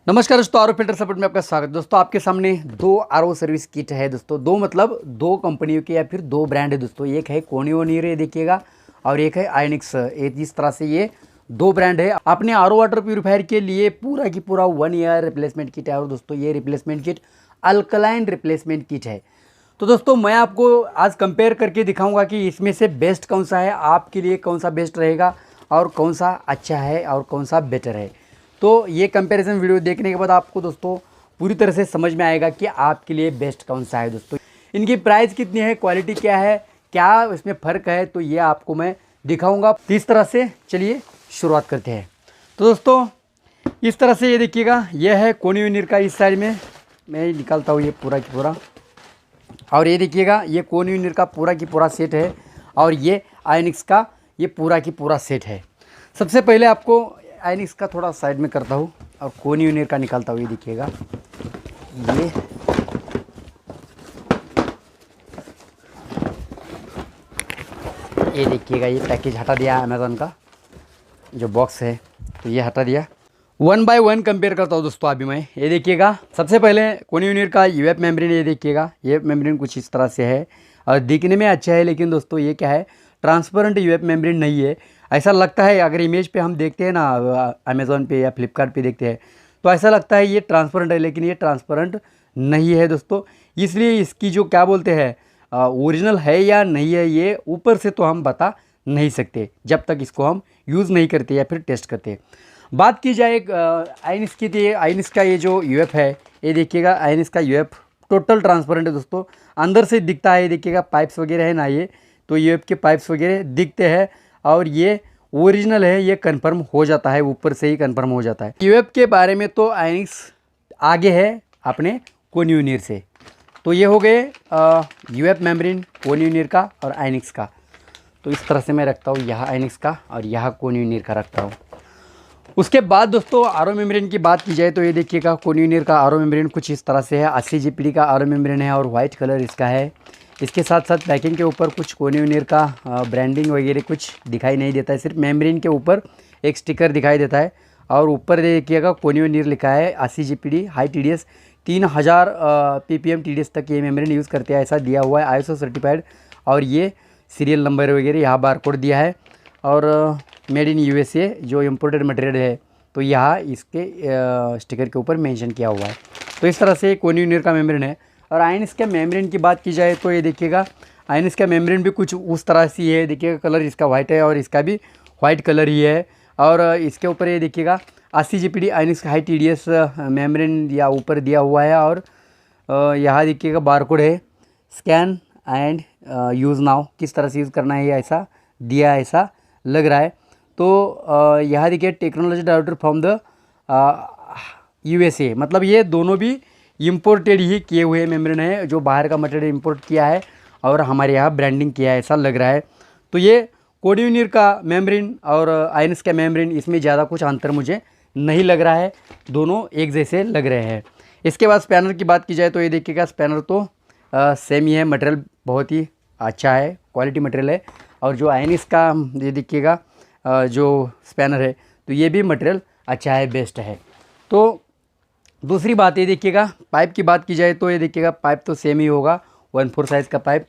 नमस्कार दोस्तों, are filter support में आपका स्वागत है। दोस्तों आपके सामने दो आर सर्विस किट है दोस्तों। दो मतलब दो कंपनियों के या फिर दो ब्रांड है दोस्तों। एक है कोनियोनियर ये देखिएगा और एक है आयनिक्स। इस तरह से ये दो ब्रांड है। अपने आर वाटर प्यूरीफायर के लिए पूरा की पूरा 1 ईयर रिप्लेसमेंट किट है। और दोस्तों ये replacement kit alkaline replacement kit है। तो दोस्तों मैं आपको आज कंपेयर करके दिखाऊंगा कि इसमें से बेस्ट कौन सा है, आपके लिए कौन सा बेस्ट रहेगा और कौन सा अच्छा है और कौन सा बेटर है। तो ये कंपैरिजन वीडियो देखने के बाद आपको दोस्तों पूरी तरह से समझ में आएगा कि आपके लिए बेस्ट कौन सा है। दोस्तों इनकी प्राइस कितनी है, क्वालिटी क्या है, क्या इसमें फ़र्क है, तो ये आपको मैं दिखाऊंगा। तो इस तरह से चलिए शुरुआत करते हैं। तो दोस्तों इस तरह से ये देखिएगा, यह है कोनियोनियर का। इस साइड में मैं निकालता हूँ ये पूरा की पूरा। और ये देखिएगा, ये कोनियोनियर का पूरा की पूरा सेट है और ये आयनिक्स का ये पूरा की पूरा सेट है। सबसे पहले आपको आयनिक्स का थोड़ा साइड में करता हूँ और कोनियोनियर का निकालता हूँ। ये देखिएगा, ये देखिएगा, ये पैकेज हटा दिया अमेज़न का जो बॉक्स है, तो ये हटा दिया। 1 बाय 1 कंपेयर करता हूँ दोस्तों अभी मैं। ये देखिएगा, सबसे पहले कोनियोनियर का यूएफ मेम्ब्रेन। ये देखिएगा, ये मेम्ब्रेन कुछ इस तरह से है और दिखने में अच्छा है, लेकिन दोस्तों ये क्या है, ट्रांसपेरेंट यूएफ मेम्ब्रेन नहीं है। ऐसा लगता है, अगर इमेज पे हम देखते हैं ना अमेज़ॉन पे या फ्लिपकार्ट पे देखते हैं तो ऐसा लगता है ये ट्रांसपेरेंट है, लेकिन ये ट्रांसपेरेंट नहीं है दोस्तों। इसलिए इसकी जो क्या बोलते हैं ओरिजिनल है या नहीं है, ये ऊपर से तो हम बता नहीं सकते जब तक इसको हम यूज़ नहीं करते या फिर टेस्ट करते। बात की जाए आयनिक्स की, तो आयनिक्स का ये जो यूएफ है, ये देखिएगा, आयनिक्स का यूएफ टोटल ट्रांसपेरेंट है दोस्तों। अंदर से दिखता है, ये देखिएगा पाइप्स वगैरह है ना, ये तो यूएफ के पाइप्स वगैरह दिखते हैं और ये ओरिजिनल है, ये कंफर्म हो जाता है, ऊपर से ही कंफर्म हो जाता है। यूएफ के बारे में तो आयनिक्स आगे है अपने कोनियोनियर से। तो ये हो गए यूएफ मेम्ब्रेन कोनियोनियर का और आयनिक्स का। तो इस तरह से मैं रखता हूँ, यहाँ आयनिक्स का और यहाँ कोनियोनियर का रखता हूँ। उसके बाद दोस्तों आर मेम्ब्रेन की बात की जाए तो ये देखिएगा, कोनियोनियर का आर मेम्ब्रेन कुछ इस तरह से है। 80 जीपीडी का आर मेम्ब्रेन है और वाइट कलर इसका है। इसके साथ साथ पैकिंग के ऊपर कुछ कोनियोनियर का ब्रांडिंग वगैरह कुछ दिखाई नहीं देता है, सिर्फ मेम्ब्रेन के ऊपर एक स्टिकर दिखाई देता है। और ऊपर देखिएगा कोनियोनियर लिखा है। 80 GPD high TDS 3000 ppm TDS तक ये मेम्ब्रेन यूज़ करते हैं, ऐसा दिया हुआ है, आईएसओ सर्टिफाइड। और ये सीरियल नंबर वगैरह यहाँ बारकोड दिया है और मेड इन यूएसए जो इम्पोर्टेड मटेरियल है, तो यहाँ इसके स्टिकर के ऊपर मेंशन किया हुआ है। तो इस तरह से कोनियोनियर का मेम्ब्रेन है। और आयनिक्स के मेम्ब्रेन की बात की जाए तो ये देखिएगा, आयनिक्स का मेम्ब्रेन भी कुछ उस तरह से है। देखिएगा कलर इसका वाइट है और इसका भी वाइट कलर ही है। और इसके ऊपर ये देखिएगा 80 जीपीडी आयनिक्स हाई टीडीएस मेम्ब्रेन या ऊपर दिया हुआ है। और यहाँ देखिएगा बारकोड है, स्कैन एंड यूज़ नाउ, किस तरह से यूज़ करना है, ऐसा दिया, ऐसा लग रहा है। तो यहाँ देखिए, technology director from the USA, मतलब ये दोनों भी इम्पोर्टेड ही किए हुए मेम्ब्रेन है, जो बाहर का मटेरियल इंपोर्ट किया है और हमारे यहाँ ब्रांडिंग किया है, ऐसा लग रहा है। तो ये कोनियोनियर का मेम्ब्रेन और आयनिक्स का मेम्ब्रेन, इसमें ज़्यादा कुछ अंतर मुझे नहीं लग रहा है, दोनों एक जैसे लग रहे हैं। इसके बाद स्पैनर की बात की जाए तो ये देखिएगा, स्पैनर तो सेम ही है, मटेरियल बहुत ही अच्छा है, क्वालिटी मटेरियल है। और जो आयनिक्स का ये देखिएगा जो स्पैनर है, तो ये भी मटेरियल अच्छा है, बेस्ट है। तो दूसरी बात ये देखिएगा, पाइप की बात की जाए तो ये देखिएगा, पाइप तो सेम ही होगा, 1/4 साइज़ का पाइप।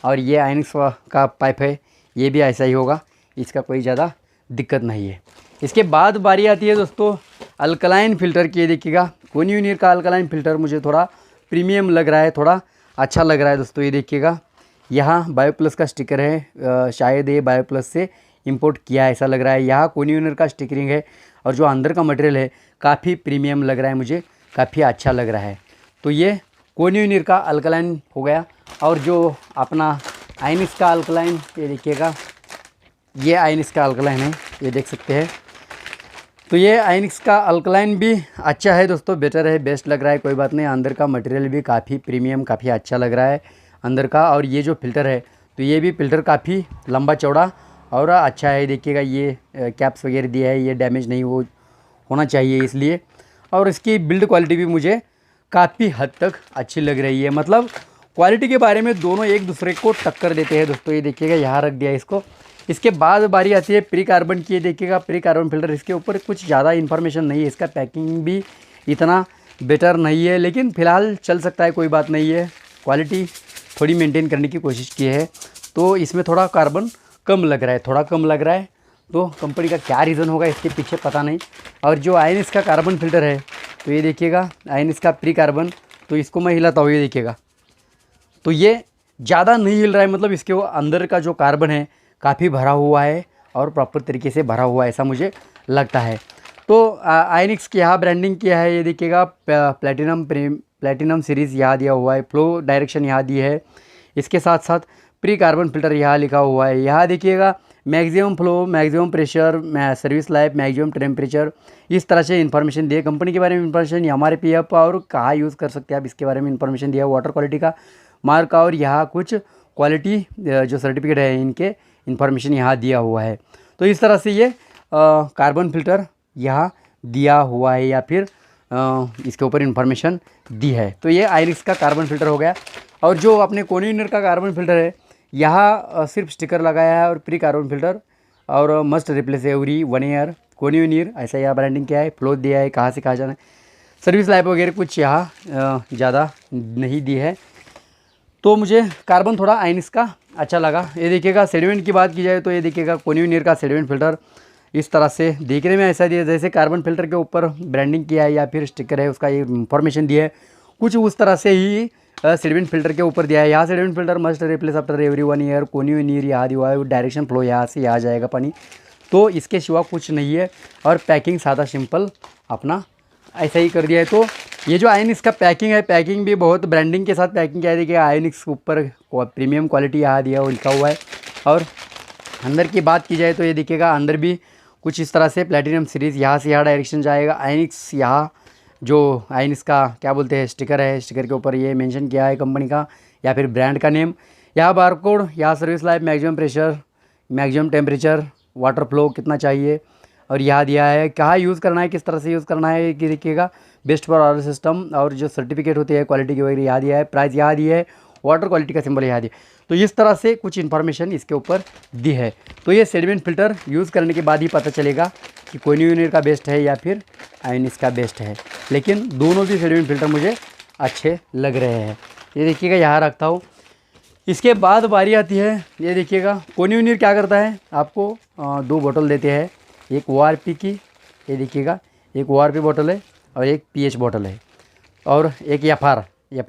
और ये आयनिक्स का पाइप है, ये भी ऐसा ही होगा, इसका कोई ज़्यादा दिक्कत नहीं है। इसके बाद बारी आती है दोस्तों अल्कलाइन फ़िल्टर की। ये देखिएगा, कोनियोनियर का अल्कलाइन फ़िल्टर मुझे थोड़ा प्रीमियम लग रहा है, थोड़ा अच्छा लग रहा है दोस्तों। ये देखिएगा, यहाँ बायोप्लस का स्टिकर है, शायद ये बायोप्लस से इंपोर्ट किया है, ऐसा लग रहा है। यहाँ कोनियोनियर का स्टिकरिंग है और जो अंदर का मटेरियल है काफ़ी प्रीमियम लग रहा है, मुझे काफ़ी अच्छा लग रहा है। तो ये कोनियोनियर का अल्कलाइन हो गया। और जो अपना आयनिक्स का अल्कलाइन, ये देखिएगा, ये आयनिक्स का अल्कलाइन है, ये देख सकते हैं। तो ये आयनिक्स का अल्कलाइन भी अच्छा है दोस्तों, बेटर है, बेस्ट लग रहा है, कोई बात नहीं। अंदर का मटेरियल भी काफ़ी प्रीमियम, काफ़ी अच्छा लग रहा है अंदर का। और ये जो फ़िल्टर है, तो ये भी फ़िल्टर काफ़ी लंबा चौड़ा और अच्छा है। देखिएगा, ये कैप्स वगैरह दिया है, ये डैमेज नहीं होना चाहिए इसलिए। और इसकी बिल्ड क्वालिटी भी मुझे काफ़ी हद तक अच्छी लग रही है, मतलब क्वालिटी के बारे में दोनों एक दूसरे को टक्कर देते हैं दोस्तों। ये देखिएगा, यहाँ रख दिया इसको। इसके बाद बारी आती है प्री कार्बन की। देखिएगा, प्री कार्बन फिल्टर, इसके ऊपर कुछ ज़्यादा इन्फॉर्मेशन नहीं है, इसका पैकिंग भी इतना बेटर नहीं है, लेकिन फ़िलहाल चल सकता है, कोई बात नहीं है। क्वालिटी थोड़ी मेंटेन करने की कोशिश की है, तो इसमें थोड़ा कार्बन कम लग रहा है, थोड़ा कम लग रहा है। तो कंपनी का क्या रीज़न होगा इसके पीछे पता नहीं। और जो आयनिक्स का कार्बन फिल्टर है, तो ये देखिएगा आयनिक्स का प्री कार्बन, तो इसको मैं हिलाता हूँ, ये देखिएगा, तो ये ज़्यादा नहीं हिल रहा है, मतलब इसके वो अंदर का जो कार्बन है काफ़ी भरा हुआ है और प्रॉपर तरीके से भरा हुआ है, ऐसा मुझे लगता है। तो आयनिक्स की यहाँ ब्रांडिंग किया है, ये देखिएगा प्लेटिनम सीरीज़ यहाँ दिया हुआ है, फ्लो डायरेक्शन यहाँ दी है, इसके साथ साथ प्री कार्बन फिल्टर यहाँ लिखा हुआ है। यहाँ देखिएगा maximum flow, maximum pressure, service life, maximum temperature, इस तरह से इन्फॉर्मेशन दिए। कंपनी के बारे में इन्फॉर्मेशन, हमारे पीएफ और कहाँ यूज़ कर सकते हैं आप, इसके बारे में इन्फॉर्मेशन दिया। वाटर क्वालिटी का मार्क और यहाँ कुछ क्वालिटी जो सर्टिफिकेट है इनके इन्फॉर्मेशन यहाँ दिया हुआ है। तो इस तरह से ये कार्बन फिल्टर यहाँ दिया हुआ है, या फिर इसके ऊपर इन्फॉर्मेशन दी है। तो ये आयनिक्स का कार्बन फिल्टर हो गया। और जो अपने कोनियूनियर का कार्बन फिल्टर है, यहाँ सिर्फ स्टिकर लगाया है और प्री कार्बन फिल्टर और मस्ट रिप्लेस एवरी 1 ईयर कोनियूनियर, ऐसा यहाँ ब्रांडिंग किया है। फ्लो दिया है, कहाँ से कहाँ जाना है, सर्विस लाइफ वगैरह कुछ यहाँ ज़्यादा नहीं दी है। तो मुझे कार्बन थोड़ा आयनिक्स का अच्छा लगा। ये देखिएगा सेडिमेंट की बात की जाए तो ये देखिएगा कोनियूनियर का सेडिमेंट फिल्टर इस तरह से देखने में ऐसा दिया जैसे कार्बन फिल्टर के ऊपर ब्रांडिंग किया है या फिर स्टिकर है, उसका ये इन्फॉर्मेशन दिया है, कुछ उस तरह से ही सेडिमेंट फिल्टर के ऊपर दिया है। यहाँ sediment filter must replace after every 1 year, कोनियूनियर यहाँ दिया है, डायरेक्शन फ्लो यहाँ से यहाँ जाएगा पानी। तो इसके सिवा कुछ नहीं है। और पैकिंग सादा सिंपल अपना ऐसा ही कर दिया है। तो ये जो आयनिक्स का पैकिंग है, पैकिंग भी बहुत ब्रांडिंग के साथ पैकिंग किया है। देखिए आयनिक्स के ऊपर प्रीमियम क्वालिटी यहाँ दिया वो लिखा हुआ है। और अंदर की बात की जाए तो ये देखिएगा अंदर भी कुछ इस तरह से प्लेटिनम सीरीज़ यहाँ से यहाँ डायरेक्शन जाएगा। आयनिक्स यहाँ जो आयनिक्स का क्या बोलते हैं स्टिकर है, स्टिकर के ऊपर ये मेंशन किया है कंपनी का या फिर ब्रांड का नेम। यहाँ बारकोड, यहाँ service life, maximum pressure, maximum temperature, water flow कितना चाहिए, और यहाँ दिया है कहाँ यूज़ करना है, किस तरह से यूज़ करना है कि देखिएगा। बेस्ट फॉर ऑयल सिस्टम और जो सर्टिफिकेट होती है क्वालिटी की वगैरह यहाँ दिया है। प्राइस यहाँ दिया है, वाटर क्वालिटी का सिंबल यहाँ दिया। तो इस तरह से कुछ इन्फॉर्मेशन इसके ऊपर दी है। तो ये सेडिमेंट फिल्टर यूज़ करने के बाद ही पता चलेगा कि कोनियूनियर का बेस्ट है या फिर आयनिक्स का बेस्ट है। लेकिन दोनों भी सेडिमेंट फिल्टर मुझे अच्छे लग रहे हैं। ये देखिएगा यहाँ रखता हूँ। इसके बाद बारी आती है, ये देखिएगा कोनियूनियर क्या करता है, आपको 2 बोतल देते हैं, एक ORP की, ये देखिएगा एक ORP बोतल है और एक PH बोतल है, और एक एफआर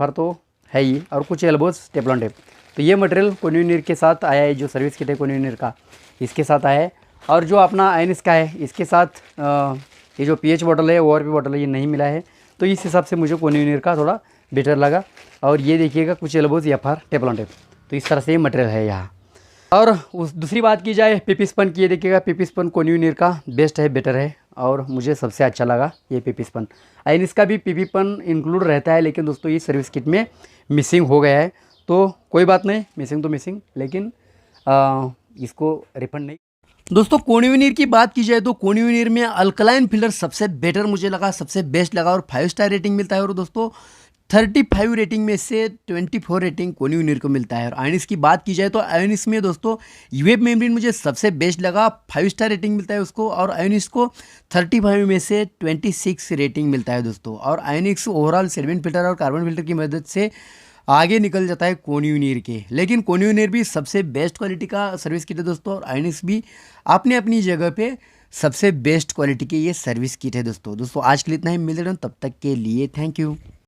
तो है ही, और कुछ एल्बोस टेफ्लॉन टेप। तो ये मटेरियल कोनियूनियर के साथ आया है, जो सर्विस किट है कोनियूनियर का इसके साथ आया है। और जो अपना आयनिक्स का है इसके साथ ये जो PH बोतल है, ORP बोतल है, ये नहीं मिला है। तो इस हिसाब से मुझे कोनियूनियर का थोड़ा बेटर लगा। और ये देखिएगा कुछ एल्बोस एफआर टेफ्लॉन टेप। तो इस तरह से ये मटेरियल है यहाँ। और उस दूसरी बात की जाए PP स्पन की, ये देखिएगा PP स्पन कोनियूनियर का बेस्ट है, बेटर है, और मुझे सबसे अच्छा लगा ये PP स्पन। आयनिक्स का भी PP स्पन इंक्लूड रहता है, लेकिन दोस्तों ये सर्विस किट में मिसिंग हो गया है। तो कोई बात नहीं, मिसिंग तो मिसिंग, लेकिन इसको रिफंड नहीं। दोस्तों कोनियूनियर की बात की जाए तो कोनियूनियर में अल्कलाइन फिल्टर सबसे बेटर मुझे लगा, सबसे बेस्ट लगा, और 5 स्टार रेटिंग मिलता है। और दोस्तों 35 रेटिंग में से 24 रेटिंग कोनियूनियर को मिलता है। और आयनिक्स की बात की जाए तो आयनिक्स में दोस्तों यूएफ मेम्ब्रेन मुझे सबसे बेस्ट लगा, 5 स्टार रेटिंग मिलता है उसको। और आयनिक्स को 35 में से 26 रेटिंग मिलता है दोस्तों। और आयनिक्स ओवरऑल सेडिमेंट फिल्टर और कार्बन फिल्टर की मदद से आगे निकल जाता है कोनियूनियर के। लेकिन कोनियूनियर भी सबसे बेस्ट क्वालिटी का सर्विस किट है दोस्तों, और आयनिक्स भी अपनी अपनी जगह पे सबसे बेस्ट क्वालिटी की ये सर्विस किट है दोस्तों। आज के लिए इतना ही, मिलते हैं तब तक के लिए थैंक यू।